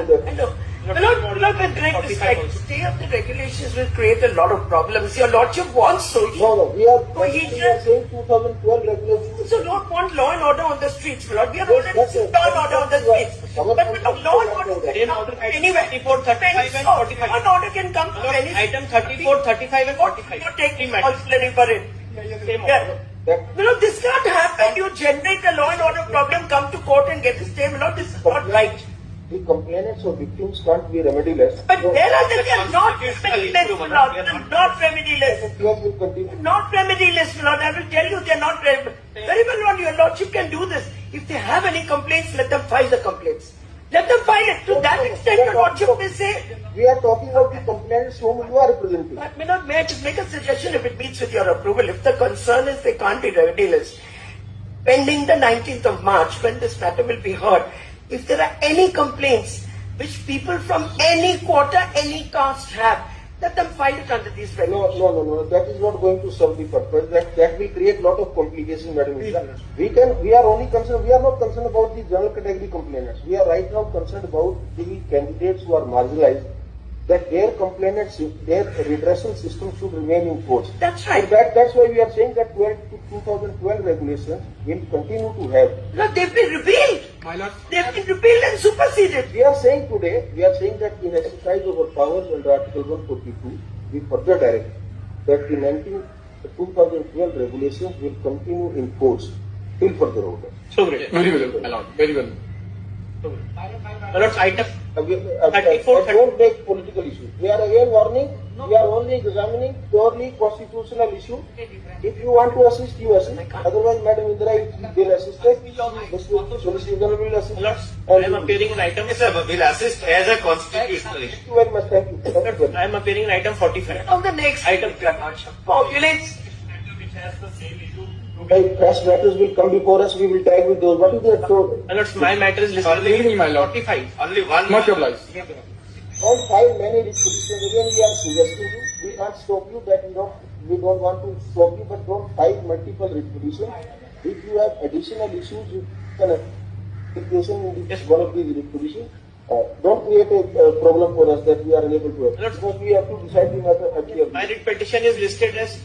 Hello. With great respect, stay of the regulations will create a lot of problems. Your Lordship wants so. No, we are Cohesion. saying 2012 regulations. So don't want law and order on the streets, my lord. We are already law and order on the streets. But law and order can come from anywhere. 34, 35 and 45. Law and order can come from anywhere. Item 34, 35 and 45. Not taking responsibility for it. Same Yeah. order. This can't happen. You generate a law and order problem, come to court and get the stay. This is not right. The complainants or victims can't be remediless. But So, there are they are not remediless, my lord. Not remediless. Yes, will continue. Not remediless, my lord. I will tell you, they are not very well, Lord. Your Lordship can do this. If they have any complaints, let them file the complaints. Let them file it. To that extent, your Lordship may say. We are talking about the complainants whom you are representing. May I just make a suggestion if it meets with your approval? If the concern is they can't be remediless, pending the 19th of March, when this matter will be heard, if there are any complaints which people from any quarter, any caste have, let them file it under these regulations. No. That is not going to serve the purpose. That will create lot of complications, Madam Minister. We are only concerned. We are not concerned about the general category complainants. We are right now concerned about the candidates who are marginalized. That their complainants, their redressal system should remain in force. That's right. So that's why we are saying that 2012 regulations will continue to have. Look, they've been repealed. My lord. They've been repealed and superseded. We are saying that in exercise of our powers under Article 142, we further direct that the 2012 regulations will continue in force till further order. So great. Very well, my lord. Very well. So great. My lord, item 34, Don't make political issues. We are again warning. We are only examining purely constitutional issue. If you want to assist, you assist. Otherwise, Madam Indra will assist us. Mr. Solicitor General will assist. my lord, I am appearing in item. Yes, sir, will assist as a constitutional issue. Thank you very much. Thank you. Thank you very much. I am appearing in item 45. Now the next Item populates. Past matters will come before us. We will tag with those. What is that? So, My lord, my matter is listed. Evening, my lord. 45. Only one. Not your lies. don't file many petitions. Again, we are suggesting you. We can't stop you. We don't want to stop you, but don't file multiple petitions. If you have additional issues, you can application in one of these petitions. Don't create a problem for us that we are unable to have. Because we have to decide the matter at the My writ petition is listed as